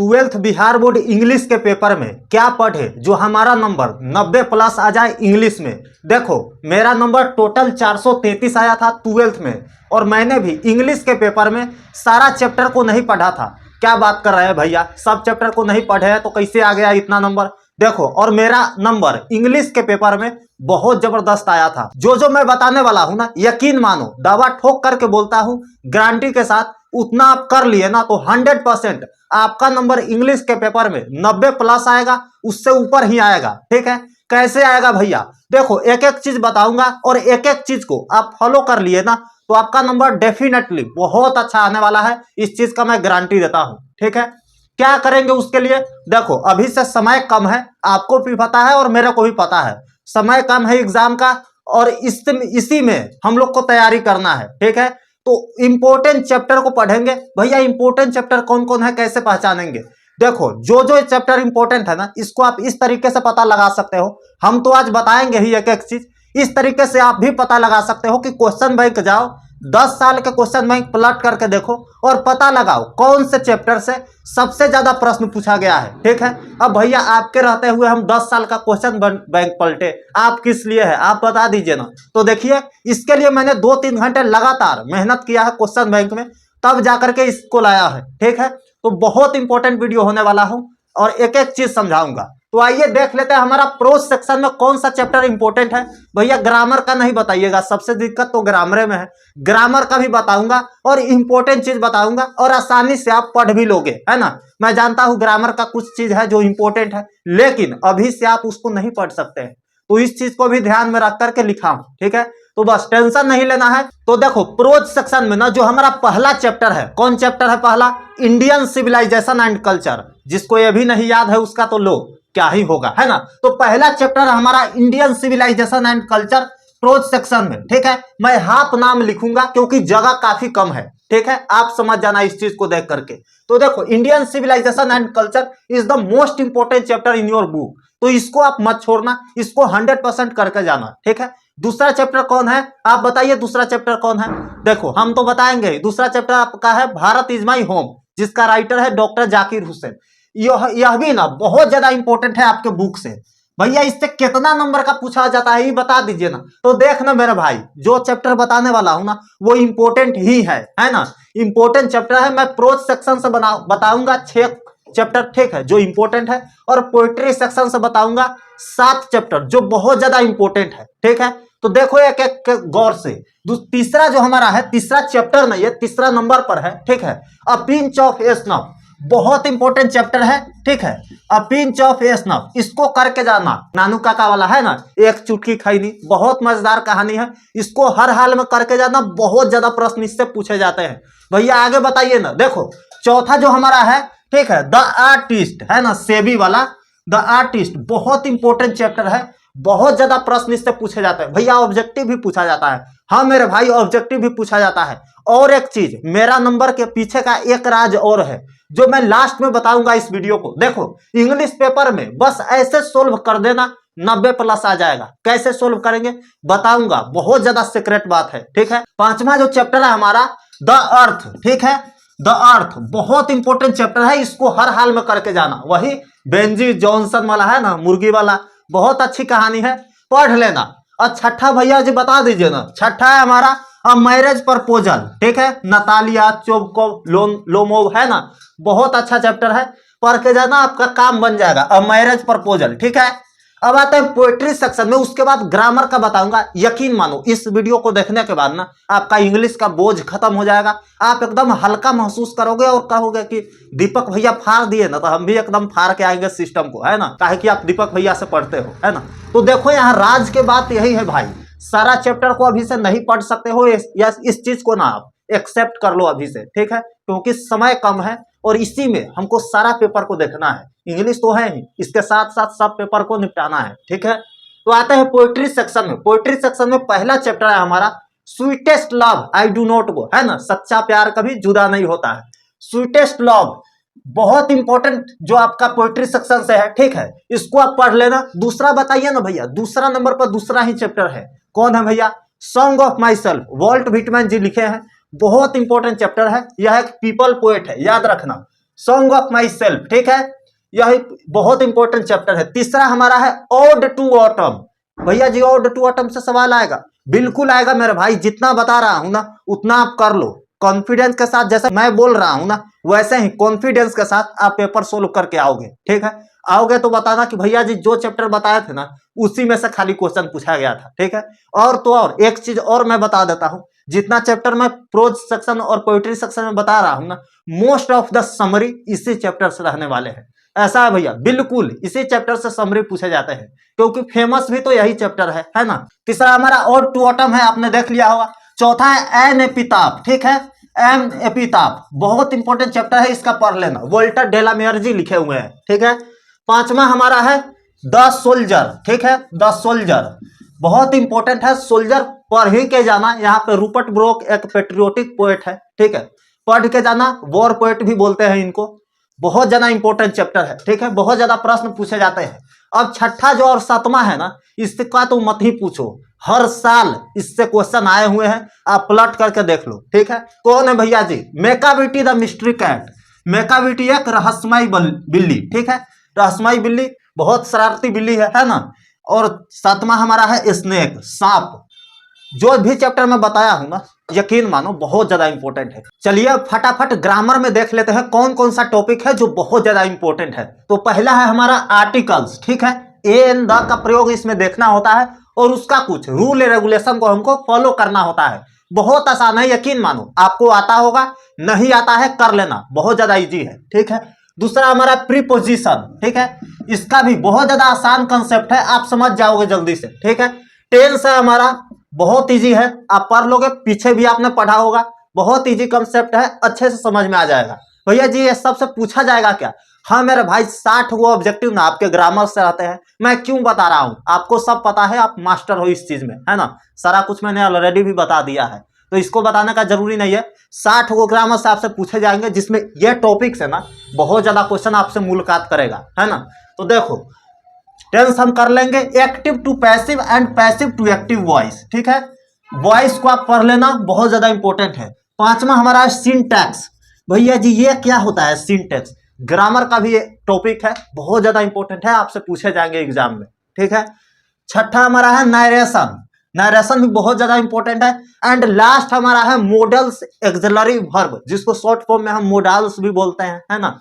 Twelfth Bihar board English के paper में क्या पढ़े जो हमारा नंबर 90 प्लस आ जाए इंग्लिश में। देखो मेरा नंबर टोटल 433 आया था ट्वेल्थ में, और मैंने भी इंग्लिश के पेपर में सारा चैप्टर को नहीं पढ़ा था। क्या बात कर रहे हैं भैया, सब चैप्टर को नहीं पढ़े हैं तो कैसे आ गया इतना नंबर। देखो, और मेरा नंबर इंग्लिश के पेपर में बहुत जबरदस्त आया था। जो मैं बताने वाला हूं ना, यकीन मानो, दावा ठोक करके बोलता हूं, गारंटी के साथ, उतना आप कर लिए ना तो 100% आपका नंबर इंग्लिश के पेपर में 90 प्लस आएगा, उससे ऊपर ही आएगा। ठीक है, कैसे आएगा भैया, देखो एक एक चीज बताऊंगा और एक एक चीज को आप फॉलो कर लिए ना तो आपका नंबर डेफिनेटली बहुत अच्छा आने वाला है। इस चीज का मैं गारंटी देता हूं। ठीक है, क्या करेंगे उसके लिए, देखो अभी से समय कम है, आपको भी पता है और मेरे को भी पता है, समय कम है एग्जाम का, और इसी में हम लोग को तैयारी करना है। ठीक है, तो इंपॉर्टेंट चैप्टर को पढ़ेंगे। भैया इंपॉर्टेंट चैप्टर कौन कौन है, कैसे पहचानेंगे। देखो जो चैप्टर इंपॉर्टेंट है ना, इसको आप इस तरीके से पता लगा सकते हो। हम तो आज बताएंगे ही एक एक चीज, इस तरीके से आप भी पता लगा सकते हो कि क्वेश्चन बैंक जाओ, 10 साल के क्वेश्चन बैंक प्लॉट करके देखो और पता लगाओ कौन से चैप्टर से सबसे ज्यादा प्रश्न पूछा गया है। ठीक है, अब भैया आपके रहते हुए हम 10 साल का क्वेश्चन बैंक पलटे, आप किस लिए है आप बता दीजिए ना। तो देखिए, इसके लिए मैंने 2-3 घंटे लगातार मेहनत किया है क्वेश्चन बैंक में, तब जाकर के इसको लाया है। ठीक है, तो बहुत इंपॉर्टेंट वीडियो होने वाला हूं और एक एक चीज समझाऊंगा। तो आइए देख लेते हैं हमारा प्रोज सेक्शन में कौन सा चैप्टर इंपॉर्टेंट है। भैया ग्रामर का नहीं बताइएगा, सबसे दिक्कत तो ग्रामर में है, ग्रामर का भी बताऊंगा और इंपॉर्टेंट चीज बताऊंगा और आसानी से आप पढ़ भी लोगे, है ना। मैं जानता हूं ग्रामर का कुछ चीज है जो इंपॉर्टेंट है, लेकिन अभी से आप उसको नहीं पढ़ सकते हैं, तो इस चीज को भी ध्यान में रख करके लिखा हूं। ठीक है, तो बस टेंशन नहीं लेना है। तो देखो प्रोज सेक्शन में ना जो हमारा पहला चैप्टर है, कौन चैप्टर है पहला, इंडियन सिविलाइजेशन एंड कल्चर। जिसको ये भी नहीं याद है उसका तो लो क्या ही होगा, है ना। तो पहला चैप्टर हमारा Indian civilisation and culture prose section में। ठीक है, मैं हाफ नाम लिखूंगा क्योंकि जगह काफी कम है। ठीक है, आप समझ जाना इस चीज को देख करके। तो देखो Indian civilisation and culture is the most important chapter in your book, तो इसको आप मत छोड़ना, इसको 100% करके जाना। ठीक है, दूसरा चैप्टर कौन है आप बताइए, दूसरा चैप्टर कौन है। देखो हम तो बताएंगे, दूसरा चैप्टर आपका है भारत इज माई होम, जिसका राइटर है डॉक्टर जाकिर हुसैन। यह भी ना बहुत ज्यादा इंपॉर्टेंट है आपके बुक से। भैया इससे कितना नंबर का पूछा जाता है ये बता दीजिए ना। तो देख ना मेरे भाई, जो चैप्टर बताने वाला हूं ना वो इंपॉर्टेंट ही है ना, इंपॉर्टेंट चैप्टर है। मैं प्रोज सेक्शन से बताऊंगा 6 चैप्टर, ठीक है, जो इंपॉर्टेंट है, और पोएट्री सेक्शन से बताऊंगा 7 चैप्टर जो बहुत ज्यादा इंपॉर्टेंट है। ठीक है, तो देखो एक एक गौर से। तीसरा जो हमारा है, तीसरा चैप्टर नहीं है, तीसरा नंबर पर है। ठीक है, अ पिंच ऑफ स्नफ, बहुत इंपॉर्टेंट चैप्टर है। ठीक है, अ पिंच ऑफ स्नफ, इसको करके जाना, नानू काका वाला है ना, एक चुटकी खैनी, बहुत मजेदार कहानी है, इसको हर हाल में करके जाना, बहुत ज्यादा प्रश्न इससे पूछे जाते हैं। भैया आगे बताइए ना। देखो चौथा जो हमारा है, ठीक है, द आर्टिस्ट है ना, सेबी वाला द आर्टिस्ट, बहुत इंपॉर्टेंट चैप्टर है, बहुत ज्यादा प्रश्न इससे पूछे जाते हैं। भैया ऑब्जेक्टिव भी पूछा जाता है, हाँ मेरे भाई ऑब्जेक्टिव भी पूछा जाता है। और एक चीज, मेरा नंबर के पीछे का एक राज और है जो मैं लास्ट में बताऊंगा इस वीडियो को। देखो इंग्लिश पेपर में बस ऐसे सोल्व कर देना, 90 प्लस आ जाएगा। कैसे सोल्व करेंगे बताऊंगा, बहुत ज्यादा सीक्रेट बात है। ठीक है, पांचवा जो चैप्टर है हमारा द अर्थ, ठीक है, द अर्थ बहुत इंपॉर्टेंट चैप्टर है, इसको हर हाल में करके जाना। वही बेंजी जॉनसन वाला है ना, मुर्गी वाला, बहुत अच्छी कहानी है, पढ़ लेना। और छठा भैया जी बता दीजिए ना, छठा है हमारा अ मैरिज प्रपोजल। ठीक है, नतालिया लोमोव है ना, बहुत अच्छा चैप्टर है, पढ़ के जाना, आपका काम बन जाएगा, अ मैरिज प्रपोजल। ठीक है, अब आते हैं पोएट्री सेक्शन में, उसके बाद ग्रामर का बताऊंगा। यकीन मानो इस वीडियो को देखने के बाद ना आपका इंग्लिश का बोझ खत्म हो जाएगा, आप एकदम हल्का महसूस करोगे और कहोगे कि दीपक भैया फाड़ दिए ना, तो हम भी एकदम फाड़ के आएंगे सिस्टम को, है ना, काहे कि आप दीपक भैया से पढ़ते हो, है ना। तो देखो यहाँ राज के बात यही है भाई, सारा चैप्टर को अभी से नहीं पढ़ सकते हो, इस चीज को ना आप एक्सेप्ट कर लो अभी से। ठीक है, क्योंकि समय कम है और इसी में हमको सारा पेपर को देखना है, इंग्लिश तो है ही, इसके साथ साथ सब पेपर को निपटाना है। ठीक है, तो आते हैं पोएट्री सेक्शन में। पोएट्री सेक्शन में पहला चैप्टर है हमारा sweetest love I do not go, है ना, सच्चा प्यार कभी जुदा नहीं होता है। स्वीटेस्ट लव बहुत इंपॉर्टेंट जो आपका पोएट्री सेक्शन से है। ठीक है, इसको आप पढ़ लेना। दूसरा बताइए ना भैया, दूसरा नंबर पर दूसरा ही चैप्टर है, कौन है भैया, song of myself, Walt Whitman ji लिखे हैं, बहुत इंपॉर्टेंट चैप्टर है। यह एक पीपल पोएट है, याद रखना, सॉन्ग ऑफ माई सेल्फ, ठीक है, यह बहुत इंपॉर्टेंट चैप्टर है। तीसरा हमारा है ओड टू ऑटम। भैया जी ओड टू ऑटम से सवाल आएगा, बिल्कुल आएगा मेरे भाई, जितना बता रहा हूं ना उतना आप कर लो कॉन्फिडेंस के साथ, जैसे मैं बोल रहा हूं ना वैसे ही कॉन्फिडेंस के साथ आप पेपर सोल्व करके आओगे, ठीक है। आओगे तो बताना कि भैया जी जो चैप्टर बताए थे ना उसी में से खाली क्वेश्चन पूछा गया था, ठीक है। और तो और एक चीज और मैं बता देता हूं, जितना चैप्टर मैं प्रोज सेक्शन और पोइट्री सेक्शन में बता रहा हूं ना, मोस्ट ऑफ द समरी इसी चैप्टर से रहने वाले हैं। ऐसा है भैया, बिल्कुल इसी चैप्टर से समरी पूछे जाते हैं, क्योंकि फेमस भी तो यही चैप्टर है ना। तीसरा हमारा ओड टू ऑटम है, आपने देख लिया होगा। चौथा है एन एपिताफ, ठीक है, एन एपिताफ बहुत इंपॉर्टेंट चैप्टर है, इसका पढ़ लेना, वोल्टर डेलामेयर जी लिखे हुए हैं, ठीक है। पांचवा हमारा है द सोल्जर, ठीक है, द सोल्जर बहुत इंपॉर्टेंट है, सोल्जर पढ़ ही के जाना। यहाँ पे रूपर्ट ब्रोक एक पेट्रियोटिक पोएट है, ठीक है, पढ़ के जाना, वॉर पोएट भी बोलते हैं इनको। बहुत ज्यादा इंपॉर्टेंट चैप्टर है, ठीक है, बहुत ज्यादा प्रश्न पूछे जाते हैं। अब छठा जो और सातवां है ना, इसका तो मत ही पूछो, हर साल इससे क्वेश्चन आए हुए हैं, आप प्लॉट करके देख लो, ठीक है। कौन है भैया जी? मेकाविटी द मिस्ट्री कैट। मेकाविटी एक रहस्यमयी बिल्ली, ठीक है, रहस्यमयी बिल्ली, बहुत शरारती बिल्ली है ना। और सातवां हमारा है स्नेक, सांप। जो भी चैप्टर मैं बताया हूं ना यकीन मानो बहुत ज्यादा इंपॉर्टेंट है। चलिए फटाफट ग्रामर में देख लेते हैं कौन कौन सा टॉपिक है जो बहुत ज्यादा इंपॉर्टेंट है। तो पहला है हमारा आर्टिकल्स, ठीक है, ए एन द का प्रयोग इसमें देखना होता है और उसका कुछ रूल रेगुलेशन को हमको फॉलो करना होता है। बहुत आसान है, यकीन मानो, आपको आता होगा, नहीं आता है कर लेना, बहुत ज्यादा इजी है, ठीक है। दूसरा हमारा प्रीपोजिशन, ठीक है, इसका भी बहुत ज्यादा आसान कंसेप्ट है, आप समझ जाओगे जल्दी से, ठीक है। टेंस है हमारा, बहुत इजी है, आप पढ़ लोगे, पीछे भी आपने पढ़ा होगा, बहुत इजी कंसेप्ट है, अच्छे से समझ में आ जाएगा। भैया जी ये सबसे पूछा जाएगा क्या? हाँ मेरे भाई 60 वो ऑब्जेक्टिव ना आपके ग्रामर से आते हैं, मैं क्यों बता रहा हूँ, आपको सब पता है, आप मास्टर हो इस चीज में, है ना, सारा कुछ मैंने ऑलरेडी भी बता दिया है, तो इसको बताने का जरूरी नहीं है। 60 वो ग्रामर से आपसे पूछे जाएंगे, जिसमें ये टॉपिक्स है ना बहुत ज्यादा क्वेश्चन आपसे मुलाकात करेगा, है ना। तो देखो टेंस हम कर लेंगे, active to passive and passive to active voice, ठीक है, वॉइस को आप पढ़ लेना, बहुत ज्यादा इंपॉर्टेंट है। पांचवा हमारा है सिंटैक्स। भैया जी ये क्या होता है सिंटैक्स? ग्रामर का भी टॉपिक है, बहुत ज्यादा इंपॉर्टेंट है, आपसे पूछे जाएंगे एग्जाम में, ठीक है। छठा हमारा है नरेशन, नरेशन भी बहुत ज्यादा इंपॉर्टेंट है। एंड लास्ट हमारा है मॉडल्स एक्सिलरी वर्ब, जिसको शॉर्ट फॉर्म में हम मॉडल्स भी बोलते हैं, है ना।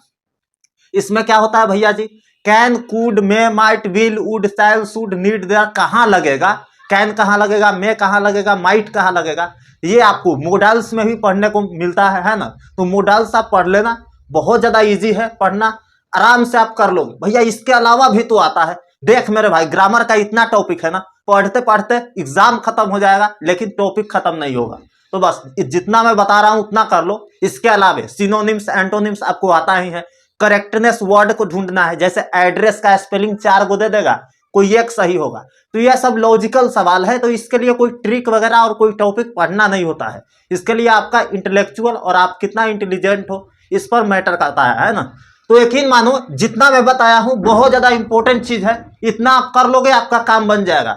इसमें क्या होता है भैया जी, can, could, may, might, will, would, shall, should, need, there कहाँ लगेगा, कैन कहाँ लगेगा, मे कहाँ लगेगा, माइट कहाँ लगेगा, ये आपको मॉडल्स में भी पढ़ने को मिलता है ना। तो मॉडल्स आप पढ़ लेना, बहुत ज्यादा इजी है पढ़ना, आराम से आप कर लोगे। भैया इसके अलावा भी तो आता है, देख मेरे भाई ग्रामर का इतना टॉपिक है ना, पढ़ते पढ़ते एग्जाम खत्म हो जाएगा लेकिन टॉपिक खत्म नहीं होगा। तो बस जितना मैं बता रहा हूं उतना कर लो। इसके अलावा सिनोनिम्स एंटोनिम्स आपको आता ही है, करेक्टनेस वर्ड को ढूंढना है, जैसे एड्रेस का स्पेलिंग 4 को दे देगा, कोई एक सही होगा, तो यह सब लॉजिकल सवाल है, तो इसके लिए कोई ट्रिक वगैरह और कोई टॉपिक पढ़ना नहीं होता है। इसके लिए आपका इंटेलेक्चुअल और आप कितना इंटेलिजेंट हो इस पर मैटर करता है ना। तो यकीन मानो जितना मैं बताया हूं बहुत ज्यादा इंपॉर्टेंट चीज है, इतना आप कर लोगे आपका काम बन जाएगा।